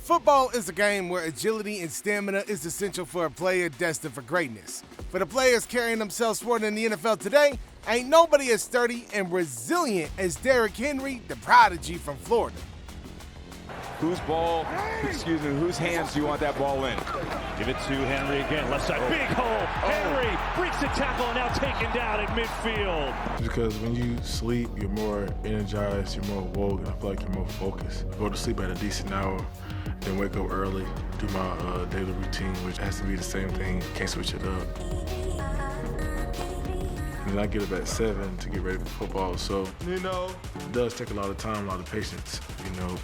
Football is a game where agility and stamina is essential for a player destined for greatness. For the players carrying themselves forward in the NFL today, ain't nobody as sturdy and resilient as Derrick Henry, the prodigy from Florida. Whose hands do you want that ball in? Give it to Henry again, left side, big hole. Henry breaks the tackle and now taken down at midfield. Because when you sleep, you're more energized, you're more woke, and I feel like you're more focused. I go to sleep at a decent hour, then wake up early, do my daily routine, which has to be the same thing, can't switch it up. And then I get up at 7 to get ready for football, so, it does take a lot of time, a lot of patience,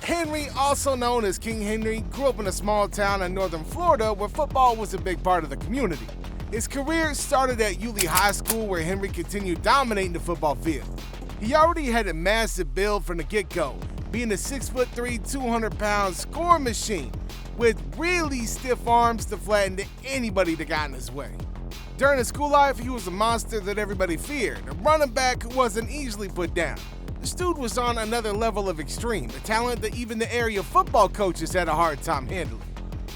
Henry, also known as King Henry, grew up in a small town in northern Florida where football was a big part of the community. His career started at Yulee High School, where Henry continued dominating the football field. He already had a massive build from the get-go, being a 6'3", 200-pound scoring machine with really stiff arms to flatten anybody that got in his way. During his school life, he was a monster that everybody feared, a running back who wasn't easily put down. This dude was on another level of extreme, a talent that even the area football coaches had a hard time handling.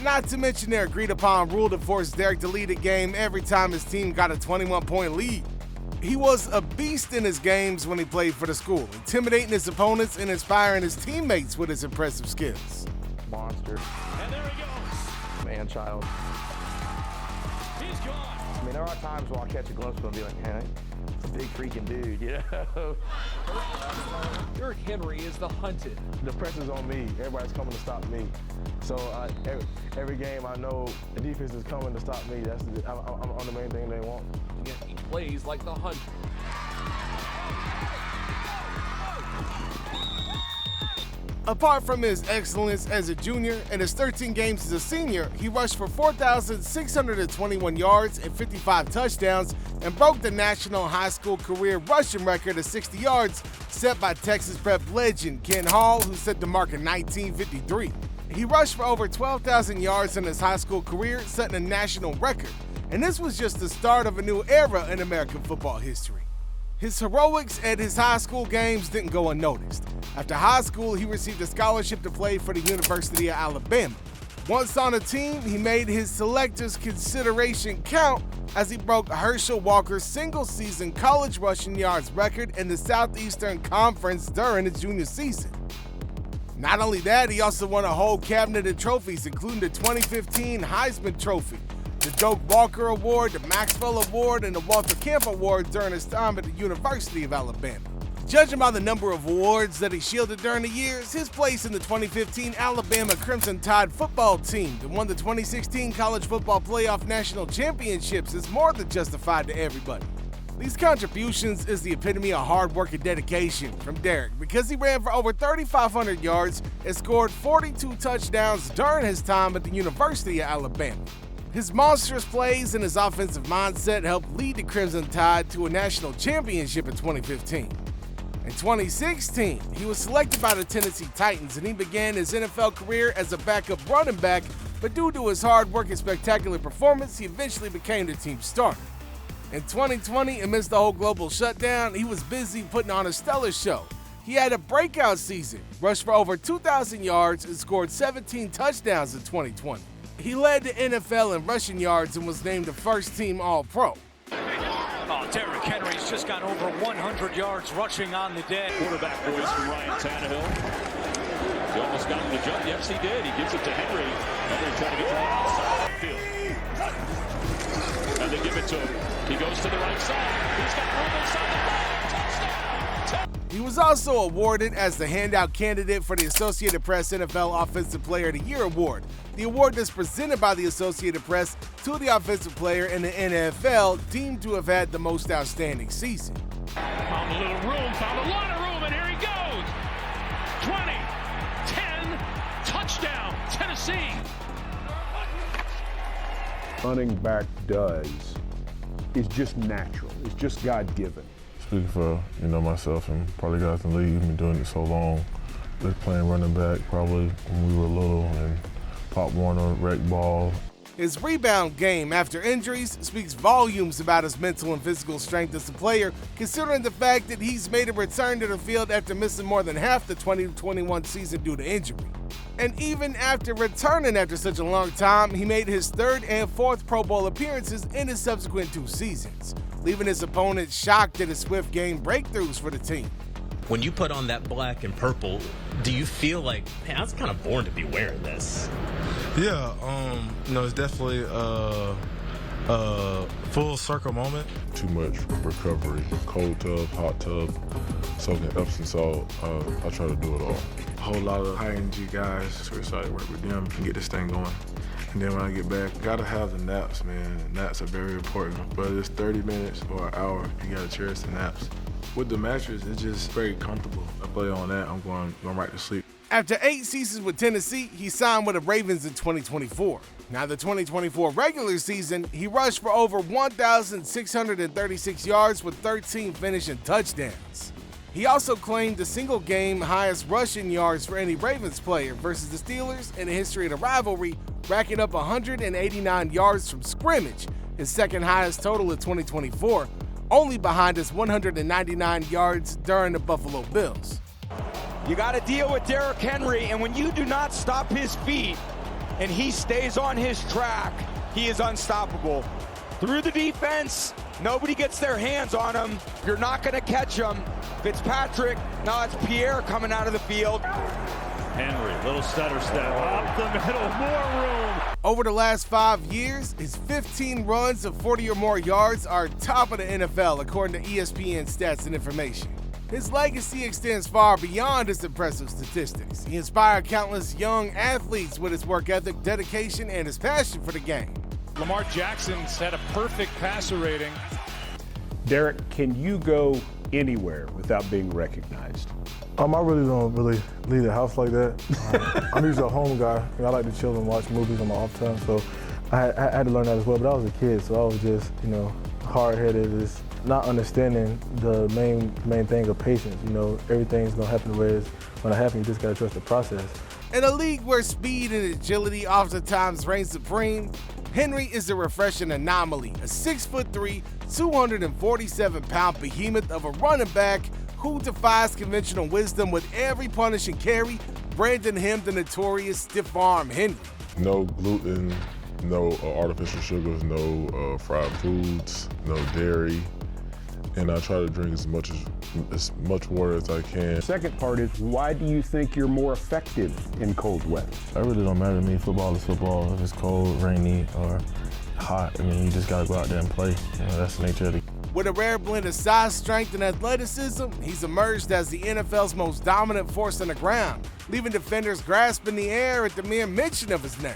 Not to mention their agreed-upon rule to force Derrick to lead a game every time his team got a 21-point lead. He was a beast in his games when he played for the school, intimidating his opponents and inspiring his teammates with his impressive skills. Monster. And there he goes. Man-child. He's gone. I mean, there are times where I'll catch a glimpse of him and be like, man, it's a big freaking dude, Derrick Henry is the hunted. The pressure's on me. Everybody's coming to stop me. So every game I know the defense is coming to stop me. I'm the main thing they want. Yet he plays like the hunted. Apart from his excellence as a junior and his 13 games as a senior, he rushed for 4,621 yards and 55 touchdowns and broke the national high school career rushing record of 60 yards set by Texas Prep legend Ken Hall, who set the mark in 1953. He rushed for over 12,000 yards in his high school career, setting a national record. And this was just the start of a new era in American football history. His heroics at his high school games didn't go unnoticed. After high school, he received a scholarship to play for the University of Alabama. Once on a team, he made his selectors' consideration count as he broke Herschel Walker's single-season college rushing yards record in the Southeastern Conference during his junior season. Not only that, he also won a whole cabinet of trophies, including the 2015 Heisman Trophy, the Doak Walker Award, the Maxwell Award, and the Walter Camp Award during his time at the University of Alabama. Judging by the number of awards that he shielded during the years, his place in the 2015 Alabama Crimson Tide football team that won the 2016 College Football Playoff National Championships is more than justified to everybody. These contributions is the epitome of hard work and dedication from Derrick, because he ran for over 3,500 yards and scored 42 touchdowns during his time at the University of Alabama. His monstrous plays and his offensive mindset helped lead the Crimson Tide to a national championship in 2015. In 2016, he was selected by the Tennessee Titans and he began his NFL career as a backup running back, but due to his hard work and spectacular performance, he eventually became the team's starter. In 2020, amidst the whole global shutdown, he was busy putting on a stellar show. He had a breakout season, rushed for over 2,000 yards, and scored 17 touchdowns in 2020. He led the NFL in rushing yards and was named the first-team All-Pro. Oh, Derrick Henry's just got over 100 yards rushing on the day. Quarterback voice from Ryan Tannehill. He almost got him to jump. Yes, he did. He gives it to Henry. Henry trying to get to the outside field. And they give it to him. He goes to the right side. He's got room inside the ball. Touchdown. He was also awarded as the handout candidate for the Associated Press NFL Offensive Player of the Year award, the award that's presented by the Associated Press to the offensive player in the NFL deemed to have had the most outstanding season. Found a little room, found a lot of room, and here he goes. 20, 10, touchdown, Tennessee. Running back does is just natural. It's just God-given. Speaking for myself and probably guys in the league, we've been doing it so long. Just playing running back probably when we were little and Pop Warner, rec ball. His rebound game after injuries speaks volumes about his mental and physical strength as a player, considering the fact that he's made a return to the field after missing more than half the 2021 season due to injury. And even after returning after such a long time, he made his third and fourth Pro Bowl appearances in his subsequent 2 seasons, leaving his opponents shocked at his swift game breakthroughs for the team. When you put on that black and purple, do you feel like, man, I was kind of born to be wearing this? Yeah, it's definitely a full circle moment. Too much recovery, cold tub, hot tub, soaking Epsom salt. I try to do it all. A whole lot of high energy guys, so excited to work with them and get this thing going. And then when I get back, gotta have the naps, man. Naps are very important. Whether it's 30 minutes or an hour, you gotta cherish the naps. With the mattress, it's just very comfortable. I play on that, I'm going right to sleep. After 8 seasons with Tennessee, he signed with the Ravens in 2024. Now, the 2024 regular season, he rushed for over 1,636 yards with 13 finishing touchdowns. He also claimed the single-game highest rushing yards for any Ravens player versus the Steelers in the history of the rivalry, racking up 189 yards from scrimmage, his second highest total of 2024, only behind his 199 yards during the Buffalo Bills. You got to deal with Derrick Henry, and when you do not stop his feet and he stays on his track, he is unstoppable. Through the defense, nobody gets their hands on him. You're not going to catch him. Fitzpatrick, no, it's Pierre coming out of the field. Henry, little stutter step, up the middle, more room. Over the last 5 years, his 15 runs of 40 or more yards are top of the NFL, according to ESPN Stats and Information. His legacy extends far beyond his impressive statistics. He inspired countless young athletes with his work ethic, dedication, and his passion for the game. Lamar Jackson's had a perfect passer rating. Derek, can you go anywhere without being recognized? I really don't leave the house like that. I'm usually a home guy. I like to chill and watch movies on my off time, so I had to learn that as well. But I was a kid, so I was just, hard-headed, just not understanding the main thing of patience. Everything's gonna happen the way it's gonna happen. You just gotta trust the process. In a league where speed and agility oftentimes reign supreme, Henry is a refreshing anomaly, a 6'3", 247-pound behemoth of a running back who defies conventional wisdom with every punishing carry, branding him the notorious stiff-arm Henry. No gluten, no artificial sugars, no fried foods, no dairy, and I try to drink as much water as I can. The second part is, why do you think you're more effective in cold weather? It really don't matter to me. Football is football. If it's cold, rainy, or hot, you just gotta go out there and play. That's the nature of the game. With a rare blend of size, strength, and athleticism, he's emerged as the NFL's most dominant force on the ground, leaving defenders grasping the air at the mere mention of his name.